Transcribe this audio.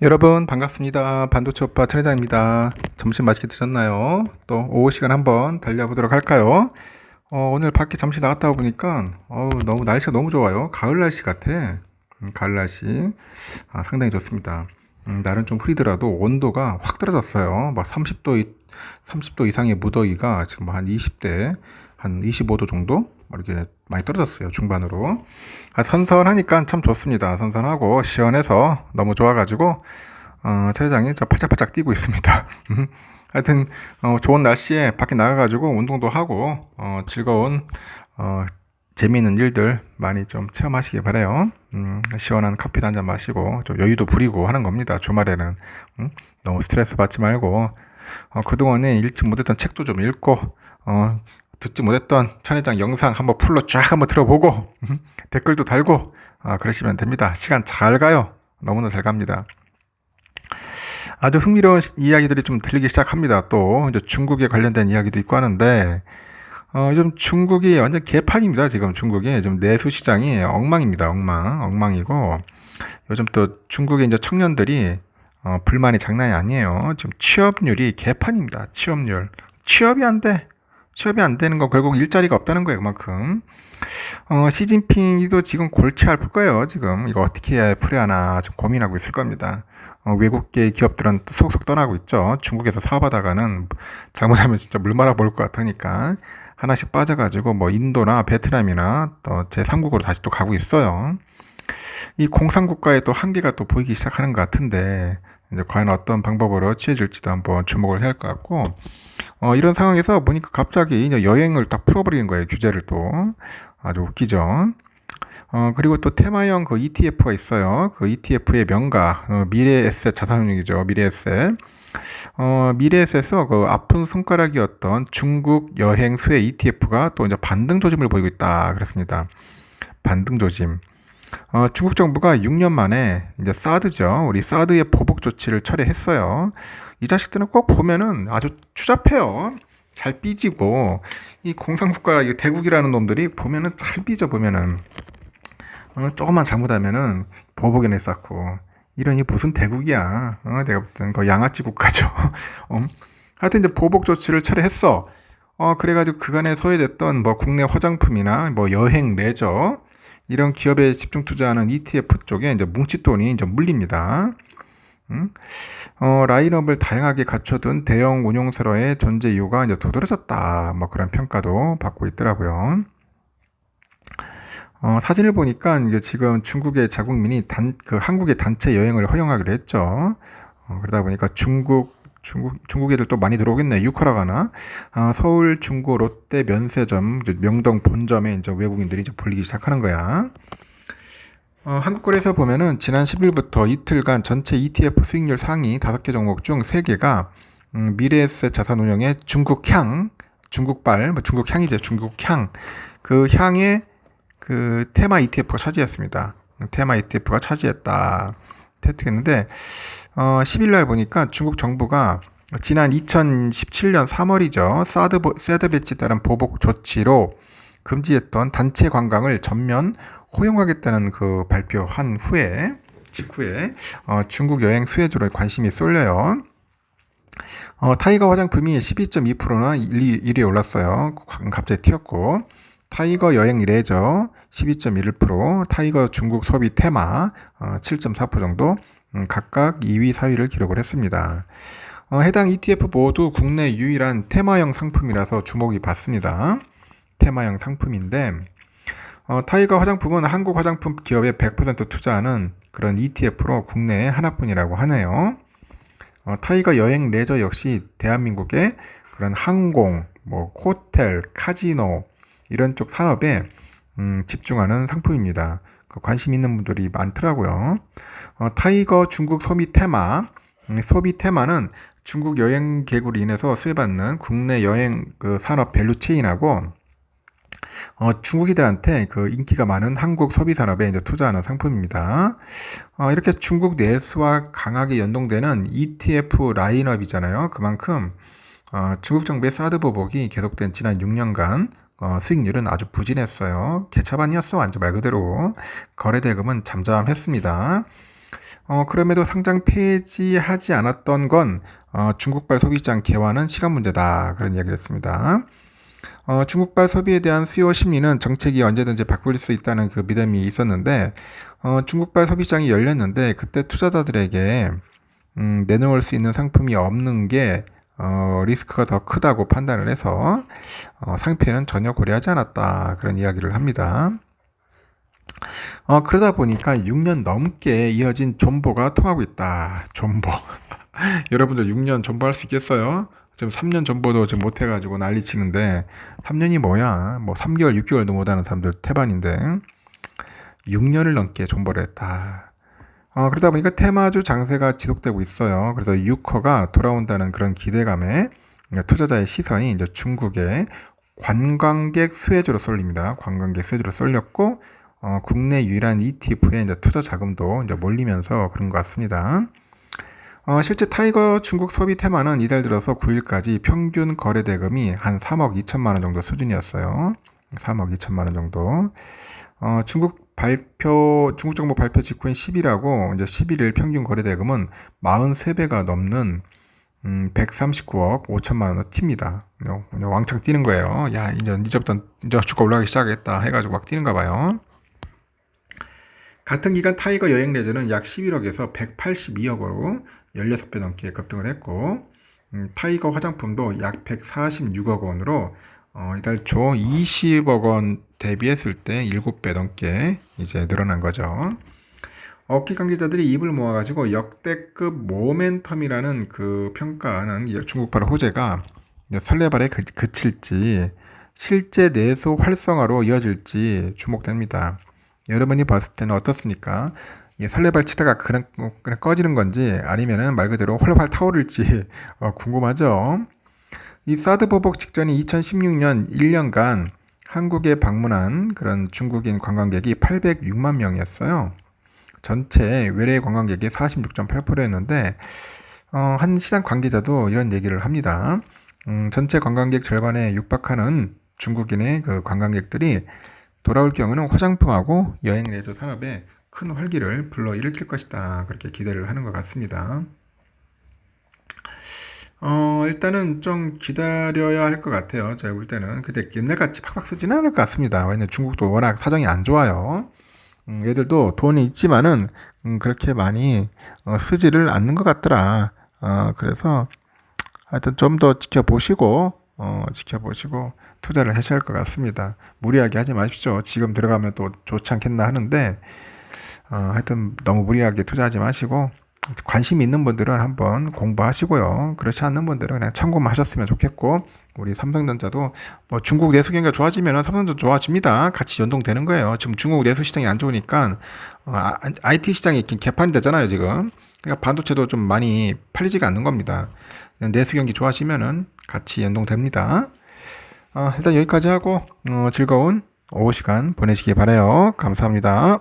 여러분 반갑습니다. 반도체 오빠 천 회장입니다. 점심 맛있게 드셨나요? 또 오후 시간 한번 달려보도록 할까요? 오늘 밖에 잠시 나갔다 보니까 너무 날씨가 너무 좋아요. 가을 날씨 같아. 가을 날씨 상당히 좋습니다. 날은 좀 흐리더라도 온도가 확 떨어졌어요. 막 30도 이상의 무더위가 지금 한 20대, 한 25도 정도? 이렇게 많이 떨어졌어요. 중반으로. 선선하니까 참 좋습니다. 선선하고 시원해서 너무 좋아가지고 체장이 저 팔짝팔짝 뛰고 있습니다. 하여튼 좋은 날씨에 밖에 나가가지고 운동도 하고 즐거운 재미있는 일들 많이 좀 체험하시기 바래요. 시원한 커피도 한잔 마시고 좀 여유도 부리고 하는 겁니다. 주말에는 너무 스트레스 받지 말고 그동안에 읽지 못했던 책도 좀 읽고 듣지 못했던 천회장 영상 한번 풀로 쫙 한번 들어보고 댓글도 달고 그러시면 됩니다. 시간 잘 가요. 너무나 잘 갑니다. 아주 흥미로운 이야기들이 좀 들리기 시작합니다. 또 이제 중국에 관련된 이야기도 있고 하는데 요즘 중국이 완전 개판입니다. 지금 중국이 좀 내수 시장이 엉망입니다. 엉망이고 요즘 또 중국의 이제 청년들이 불만이 장난이 아니에요. 지금 취업률이 개판입니다. 취업이 안 돼. 취업이 안 되는 건 결국 일자리가 없다는 거예요. 그만큼. 시진핑이도 지금 골치 아플 거예요. 지금 이거 어떻게 해야 풀어야하나 좀 고민하고 있을 겁니다. 외국계 기업들은 속속 떠나고 있죠. 중국에서 사업하다가는 잘못하면 진짜 물 말아 볼 것 같으니까 하나씩 빠져가지고 뭐 인도나 베트남이나 또 제3국으로 다시 또 가고 있어요. 이 공산국가의 또 한계가 또 보이기 시작하는 것 같은데 이제 과연 어떤 방법으로 취해질지도 한번 주목을 해야 할 것 같고 이런 상황에서 보니까 갑자기 이제 여행을 딱 풀어버리는 거예요. 규제를 또 아주 웃기죠. 그리고 또 테마형 그 ETF가 있어요. 그 ETF의 명가 미래에셋 자산운용이죠. 미래에셋. 미래에셋에서 그 아픈 손가락이었던 중국 여행 수혜 ETF가 또 이제 반등 조짐을 보이고 있다. 그렇습니다. 반등 조짐. 중국 정부가 6년 만에 이제 사드죠. 우리 사드의 보복 조치를 철회했어요. 이 자식들은 꼭 보면은 아주 추잡해요. 잘 삐지고 이 공산국가 이 대국이라는 놈들이 보면은 잘 삐져 보면은 조금만 잘못하면은 보복에 쌓고 이러니 무슨 대국이야. 내가 볼 때는 그 양아치 국가죠. 하여튼 이제 보복 조치를 철회했어. 그래가지고 그간에 소외됐던 뭐 국내 화장품이나 뭐 여행 레저 이런 기업에 집중 투자하는 ETF 쪽에 이제 뭉칫돈이 이제 물립니다. 라인업을 다양하게 갖춰둔 대형 운용사로의 존재 이유가 이제 도드라졌다. 뭐 그런 평가도 받고 있더라고요. 사진을 보니까 이게 지금 중국의 자국민이 한국의 단체 여행을 허용하기로 했죠. 그러다 보니까 중국 애들 또 많이 들어오겠네. 유커라 가나. 서울 중구 롯데 면세점, 명동 본점에 이제 외국인들이 이제 몰리기 시작하는 거야. 한국거래에서 보면은 지난 10일부터 이틀간 전체 ETF 수익률 상위 5개 종목 중 3개가 미래에셋 자산운용의 중국발, 뭐 중국향이죠. 중국향. 그 향의 그 테마 ETF가 차지했습니다. 테마 ETF가 차지했다. 획득했는데 10일 날 보니까 중국 정부가 지난 2017년 3월이죠. 사드 배치에 따른 보복 조치로 금지했던 단체 관광을 전면 허용하겠다는 그 발표한 직후에 중국 여행 수혜주로 관심이 쏠려요. 타이거 화장품이 12.2%나 1위에 올랐어요. 갑자기 튀었고 타이거 여행 레저 12.1%, 타이거 중국 소비 테마 7.4% 정도 각각 2위, 4위를 기록을 했습니다. 해당 ETF 모두 국내 유일한 테마형 상품이라서 주목이 받습니다. 테마형 상품인데 타이거 화장품은 한국 화장품 기업에 100% 투자하는 그런 ETF로 국내에 하나뿐이라고 하네요. 타이거 여행 레저 역시 대한민국의 그런 항공, 뭐 호텔, 카지노 이런 쪽 산업에 집중하는 상품입니다. 관심 있는 분들이 많더라고요. 타이거 중국 소비 테마는 중국 여행 계획으로 인해서 수혜받는 국내 여행 그 산업 밸류 체인하고 중국인들한테 그 인기가 많은 한국 소비 산업에 이제 투자하는 상품입니다. 이렇게 중국 내수와 강하게 연동되는 ETF 라인업이잖아요. 그만큼 중국 정부의 사드 보복이 계속된 지난 6년간 수익률은 아주 부진했어요. 개차반이었어. 완전 말 그대로. 거래 대금은 잠잠했습니다. 그럼에도 상장 폐지하지 않았던 건 중국발 소비장 개화는 시간 문제다. 그런 이야기를 했습니다. 중국발 소비에 대한 수요 심리는 정책이 언제든지 바꿀 수 있다는 그 믿음이 있었는데 중국발 소비장이 열렸는데 그때 투자자들에게 내놓을 수 있는 상품이 없는 게 리스크가 더 크다고 판단을 해서 상패는 전혀 고려하지 않았다. 그런 이야기를 합니다. 그러다 보니까 6년 넘게 이어진 존버가 통하고 있다. 존버. 여러분들 6년 존버할 수 있겠어요? 지금 3년 존버도 지금 못해가지고 난리치는데 3년이 뭐야? 뭐 3개월, 6개월도 못하는 사람들 태반인데 6년을 넘게 존버를 했다. 그러다 보니까 테마주 장세가 지속되고 있어요. 그래서 유커가 돌아온다는 그런 기대감에 투자자의 시선이 이제 중국의 관광객 수혜주로 쏠립니다. 관광객 수혜주로 쏠렸고 국내 유일한 ETF에 이제 투자 자금도 이제 몰리면서 그런 것 같습니다. 실제 타이거 중국 소비 테마는 이달 들어서 9일까지 평균 거래 대금이 한 3억 2천만 원 정도 수준이었어요. 3억 2천만 원 정도. 중국 정부 발표 직후인 10일하고 이제 11일 평균 거래 대금은 43배가 넘는 139억 5천만 원을 튑니다. 그냥 왕창 뛰는 거예요. 야, 이제부터 주가 올라가기 시작했다 해가지고 막 뛰는가 봐요. 같은 기간 타이거 여행 레저는 약 11억에서 182억으로 16배 넘게 급등을 했고 타이거 화장품도 약 146억 원으로 이달 초 20억 원 대비했을 때 7배 넘게 이제 늘어난 거죠. 업계 관계자들이 입을 모아가지고 역대급 모멘텀이라는 그 평가는 중국발 호재가 설레발에 그칠지 실제 내수 활성화로 이어질지 주목됩니다. 여러분이 봤을 때는 어떻습니까? 설레발 치다가 그냥 꺼지는 건지 아니면은 말 그대로 활활 타오를지 궁금하죠? 이 사드 보복 직전인 2016년 1년간 한국에 방문한 그런 중국인 관광객이 806만 명이었어요. 전체 외래 관광객이 46.8%였는데 한 시장 관계자도 이런 얘기를 합니다. 전체 관광객 절반에 육박하는 중국인의 그 관광객들이 돌아올 경우는 화장품하고 여행 레저 산업에 큰 활기를 불러일으킬 것이다. 그렇게 기대를 하는 것 같습니다. 일단은 좀 기다려야 할 것 같아요. 제가 볼 때는. 근데 옛날같이 팍팍 쓰지는 않을 것 같습니다. 왜냐면 중국도 워낙 사정이 안 좋아요. 얘들도 돈이 있지만은 그렇게 많이 쓰지를 않는 것 같더라. 그래서 하여튼 좀 더 지켜보시고 투자를 하셔야 할 것 같습니다. 무리하게 하지 마십시오. 지금 들어가면 또 좋지 않겠나 하는데 하여튼 너무 무리하게 투자하지 마시고 관심 있는 분들은 한번 공부하시고요. 그렇지 않는 분들은 그냥 참고만 하셨으면 좋겠고 우리 삼성전자도 뭐 중국 내수 경기가 좋아지면 삼성전자 좋아집니다. 같이 연동되는 거예요. 지금 중국 내수 시장이 안 좋으니까 IT 시장이 개판이 되잖아요 지금. 그러니까 반도체도 좀 많이 팔리지가 않는 겁니다. 내수 경기 좋아지면은 같이 연동됩니다. 일단 여기까지 하고 즐거운 오후 시간 보내시기 바라요. 감사합니다.